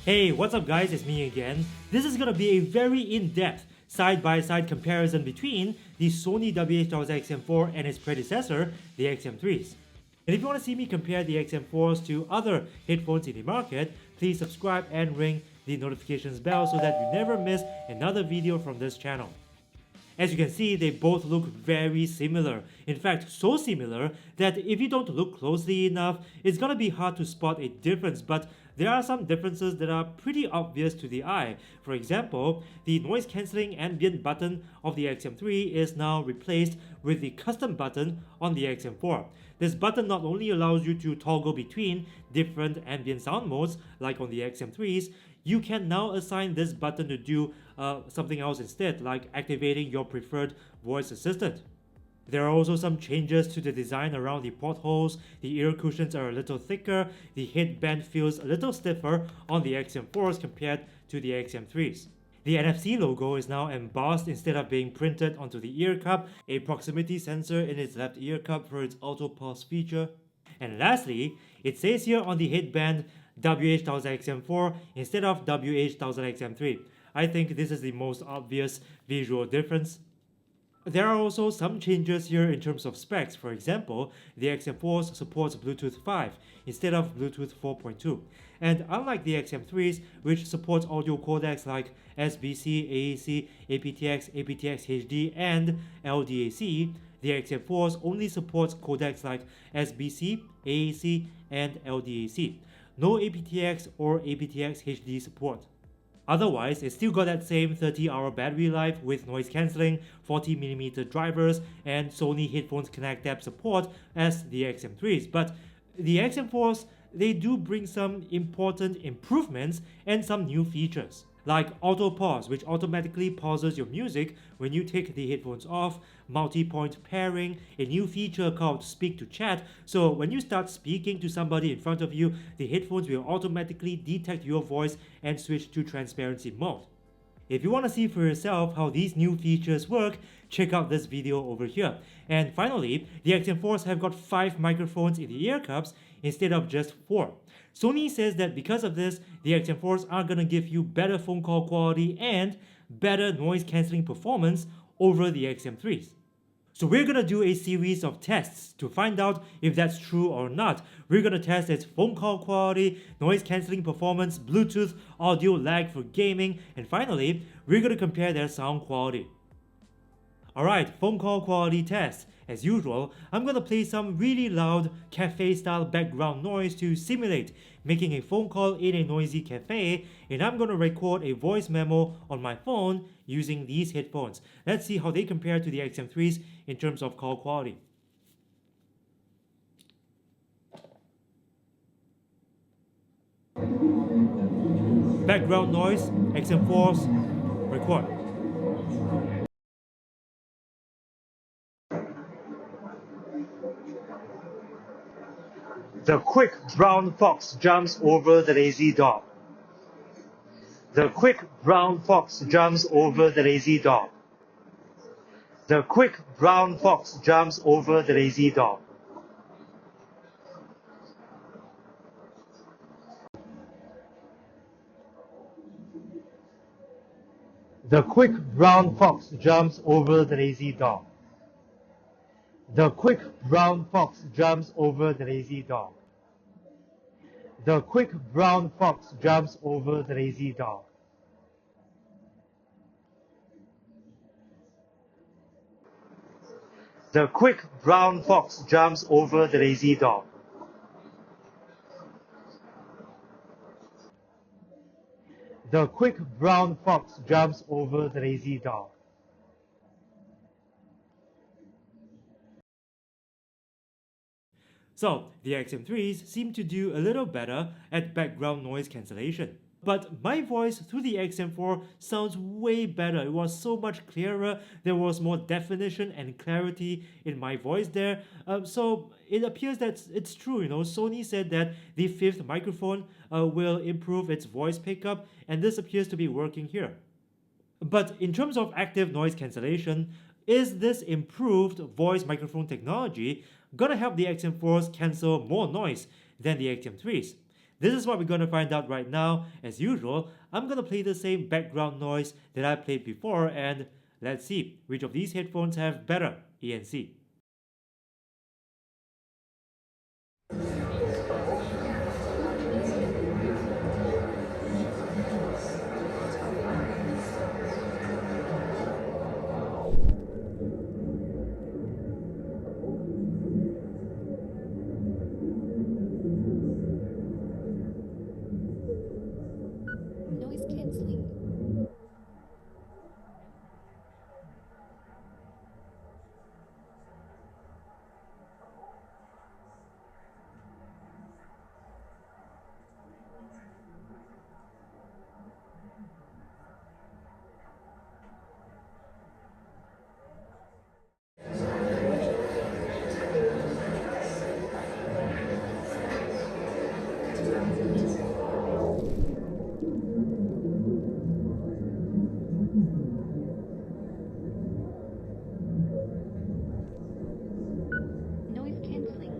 Hey, what's up guys, it's me again. This is gonna be a very in-depth side-by-side comparison between the Sony WH-1000XM4 and its predecessor, the XM3s. And if you want to see me compare the XM4s to other headphones in the market, please subscribe and ring the notifications bell so that you never miss another video from this channel. As you can see, they both look very similar. In fact, so similar that if you don't look closely enough, it's gonna be hard to spot a difference, but there are some differences that are pretty obvious to the eye. For example, the noise cancelling ambient button of the XM3 is now replaced with the custom button on the XM4. This button not only allows you to toggle between different ambient sound modes like on the XM3s, you can now assign this button to do something else instead, like activating your preferred voice assistant. There are also some changes to the design around the portholes. The ear cushions are a little thicker, the headband feels a little stiffer on the XM4s compared to the XM3s. The NFC logo is now embossed instead of being printed onto the ear cup, a proximity sensor in its left ear cup for its auto pause feature. And lastly, it says here on the headband WH-1000XM4 instead of WH-1000XM3. I think this is the most obvious visual difference. There are also some changes here in terms of specs. For example, the XM4s supports Bluetooth 5 instead of Bluetooth 4.2. And unlike the XM3s, which supports audio codecs like SBC, AAC, aptX, aptX HD, and LDAC, the XM4s only supports codecs like SBC, AAC, and LDAC. No aptX or aptX HD support. Otherwise, it's still got that same 30-hour battery life with noise cancelling, 40mm drivers, and Sony Headphones Connect app support as the XM3s. But the XM4s, they do bring some important improvements and some new features, like auto pause, which automatically pauses your music when you take the headphones off, multi-point pairing, a new feature called speak to chat, so when you start speaking to somebody in front of you, the headphones will automatically detect your voice and switch to transparency mode. If you want to see for yourself how these new features work, check out this video over here. And finally, the XM4s have got 5 microphones in the ear cups instead of just 4. Sony says that because of this, the XM4s are gonna give you better phone call quality and better noise cancelling performance over the XM3s. So we're gonna do a series of tests to find out if that's true or not. We're gonna test its phone call quality, noise cancelling performance, Bluetooth, audio lag for gaming, and finally, we're gonna compare their sound quality. Alright, phone call quality test. As usual, I'm gonna play some really loud cafe-style background noise to simulate making a phone call in a noisy cafe, and I'm gonna record a voice memo on my phone using these headphones. Let's see how they compare to the XM3s in terms of call quality. Background noise, XM4s, record. The quick brown fox jumps over the lazy dog. The quick brown fox jumps over the lazy dog. The quick brown fox jumps over the lazy dog. The quick brown fox jumps over the lazy dog. The quick brown fox jumps over the lazy dog. The quick brown fox jumps over the lazy dog. The quick brown fox jumps over the lazy dog. The quick brown fox jumps over the lazy dog. So, the XM3s seem to do a little better at background noise cancellation. But my voice through the XM4 sounds way better. It was so much clearer. There was more definition and clarity in my voice there. So it appears that it's true. Sony said that the 5th microphone will improve its voice pickup, and this appears to be working here. But in terms of active noise cancellation, is this improved voice microphone technology gonna help the XM4s cancel more noise than the XM3s? This is what we're going to find out right now. As usual, I'm going to play the same background noise that I played before, and let's see which of these headphones have better ANC. Noise cancelling. Noise cancelling.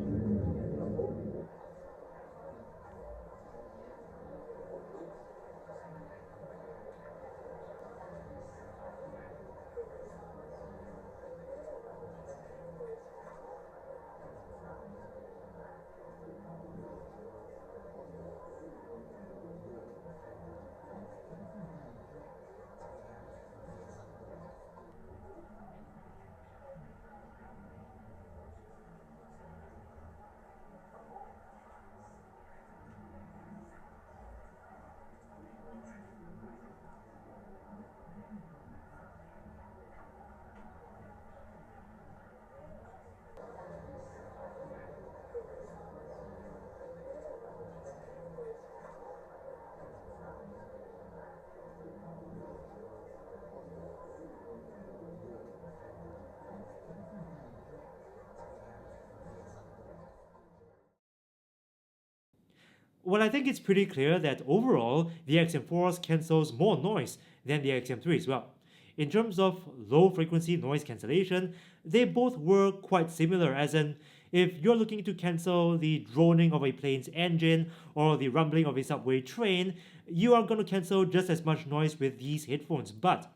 Well, I think it's pretty clear that overall, the XM4s cancels more noise than the XM3s. Well, in terms of low frequency noise cancellation, they both were quite similar, as in, if you're looking to cancel the droning of a plane's engine or the rumbling of a subway train, you are going to cancel just as much noise with these headphones. But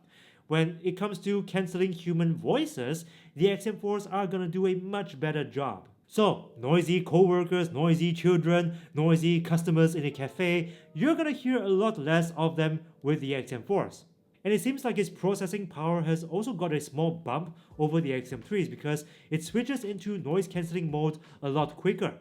when it comes to cancelling human voices, the XM4s are going to do a much better job. So, noisy co-workers, noisy children, noisy customers in a cafe, you're gonna hear a lot less of them with the XM4s. And it seems like its processing power has also got a small bump over the XM3s because it switches into noise cancelling mode a lot quicker.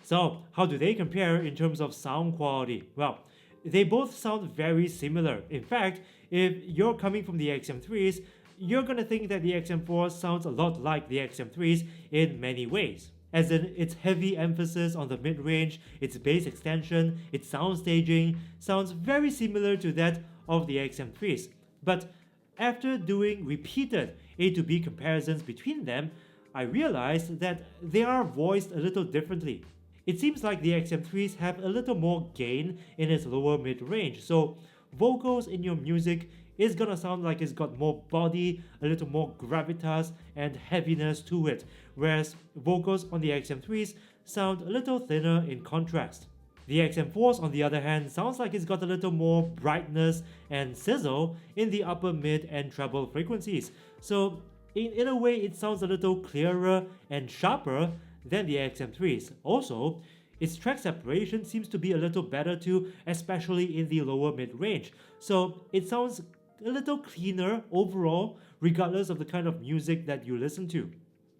So, how do they compare in terms of sound quality? Well, they both sound very similar. In fact, if you're coming from the XM3s, you're gonna think that the XM4 sounds a lot like the XM3s in many ways. As in, its heavy emphasis on the mid-range, its bass extension, its sound staging sounds very similar to that of the XM3s. But after doing repeated A to B comparisons between them, I realized that they are voiced a little differently. It seems like the XM3s have a little more gain in its lower mid-range, so vocals in your music is gonna sound like it's got more body, a little more gravitas and heaviness to it, whereas vocals on the XM3s sound a little thinner in contrast. The XM4s on the other hand sounds like it's got a little more brightness and sizzle in the upper mid and treble frequencies, so in a way it sounds a little clearer and sharper than the XM3s. Also, its track separation seems to be a little better too, especially in the lower mid-range, so it sounds a little cleaner overall, regardless of the kind of music that you listen to.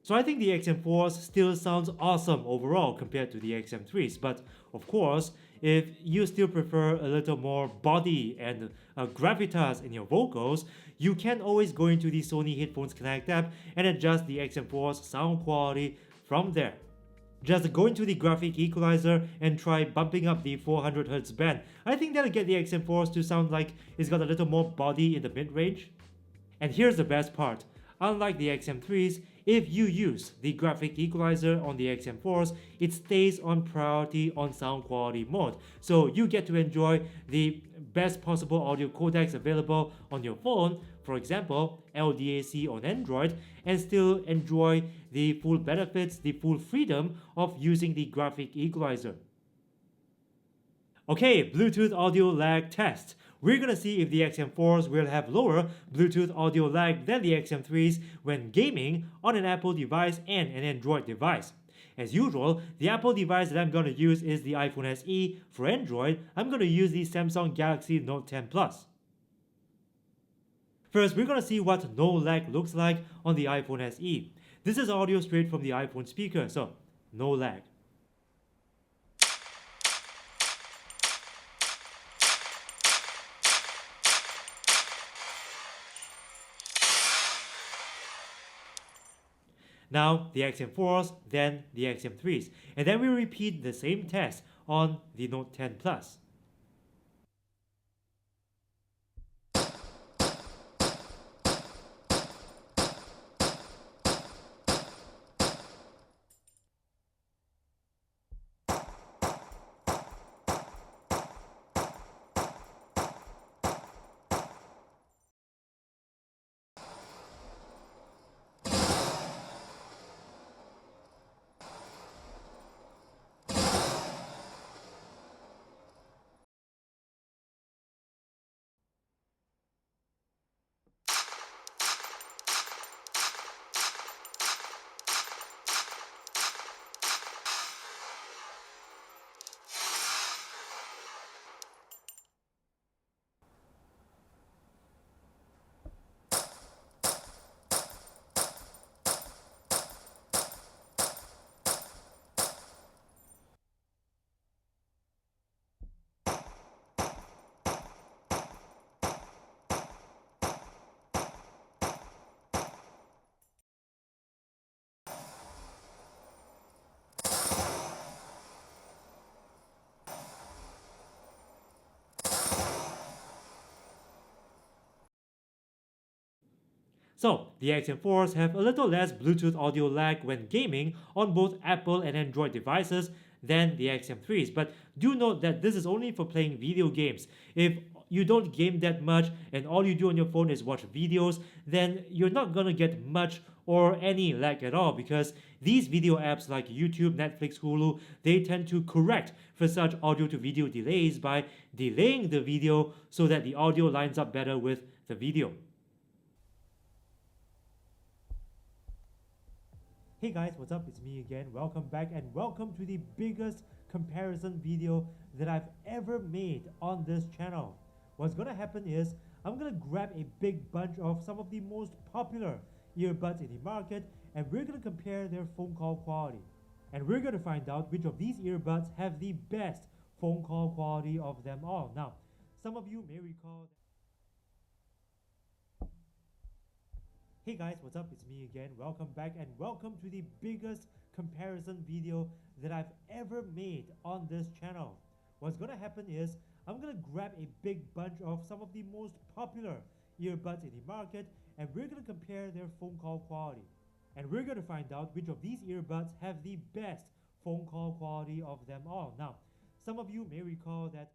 So I think the XM4s still sounds awesome overall compared to the XM3s, but of course, if you still prefer a little more body and gravitas in your vocals, you can always go into the Sony Headphones Connect app and adjust the XM4's sound quality from there. Just go into the graphic equalizer and try bumping up the 400Hz band. I think that'll get the XM4s to sound like it's got a little more body in the mid-range. And here's the best part. Unlike the XM3s, if you use the graphic equalizer on the XM4s, it stays on priority on sound quality mode. So you get to enjoy the best possible audio codecs available on your phone, for example, LDAC on Android, and still enjoy the full benefits, the full freedom of using the graphic equalizer. Okay, Bluetooth audio lag test. We're gonna see if the XM4s will have lower Bluetooth audio lag than the XM3s when gaming on an Apple device and an Android device. As usual, the Apple device that I'm gonna use is the iPhone SE. For Android, I'm gonna use the Samsung Galaxy Note 10 Plus. First, we're gonna see what no lag looks like on the iPhone SE. This is audio straight from the iPhone speaker, so no lag. Now the XM4s, then the XM3s, and then we repeat the same test on the Note 10 Plus. So, the XM4s have a little less Bluetooth audio lag when gaming on both Apple and Android devices than the XM3s, but do note that this is only for playing video games. If you don't game that much and all you do on your phone is watch videos, then you're not gonna get much or any lag at all because these video apps like YouTube, Netflix, Hulu, they tend to correct for such audio to video delays by delaying the video so that the audio lines up better with the video. Hey guys, what's up? It's me again. Welcome back and welcome to the biggest comparison video that I've ever made on this channel. What's gonna happen is I'm gonna grab a big bunch of some of the most popular earbuds in the market and we're gonna compare their phone call quality. And we're gonna find out which of these earbuds have the best phone call quality of them all. Now, some of you may recall. Hey guys, what's up? It's me again. Welcome back and welcome to the biggest comparison video that I've ever made on this channel. What's gonna happen is I'm gonna grab a big bunch of some of the most popular earbuds in the market and we're gonna compare their phone call quality. And we're gonna find out which of these earbuds have the best phone call quality of them all. Now, some of you may recall that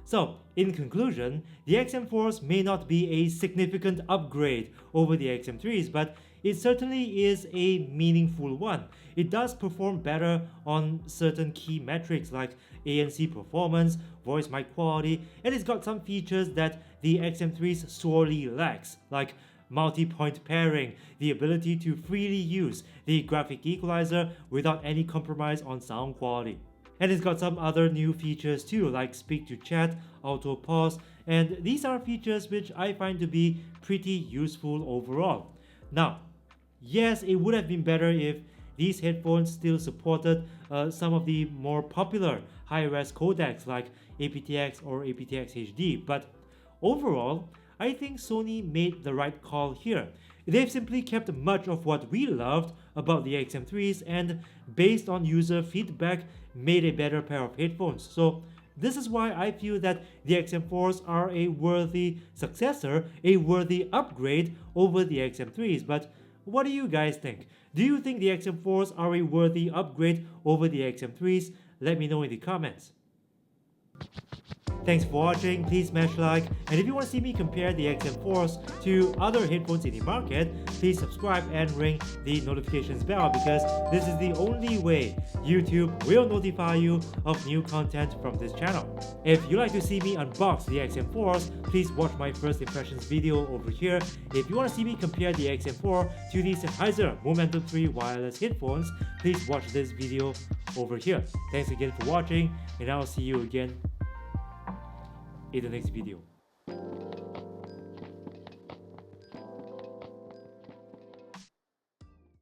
so, in conclusion, the XM4s may not be a significant upgrade over the XM3s, but it certainly is a meaningful one. It does perform better on certain key metrics like ANC performance, voice mic quality, and it's got some features that the XM3s sorely lacks, like multi-point pairing, the ability to freely use the graphic equalizer without any compromise on sound quality. And it's got some other new features too, like speak to chat, auto pause, and these are features which I find to be pretty useful overall. Now, yes, it would have been better if these headphones still supported some of the more popular high-res codecs like aptX or aptX HD, but overall, I think Sony made the right call here. They've simply kept much of what we loved about the XM3s and based on user feedback made a better pair of headphones. So this is why I feel that the XM4s are a worthy successor, a worthy upgrade over the XM3s. But what do you guys think? Do you think the XM4s are a worthy upgrade over the XM3s? Let me know in the comments. Thanks for watching, please smash like, and if you want to see me compare the XM4s to other headphones in the market, please subscribe and ring the notifications bell because this is the only way YouTube will notify you of new content from this channel. If you'd like to see me unbox the XM4s, please watch my first impressions video over here. If you want to see me compare the XM4 to the Sennheiser Momentum 3 wireless headphones, please watch this video over here. Thanks again for watching, and I'll see you again in the next video.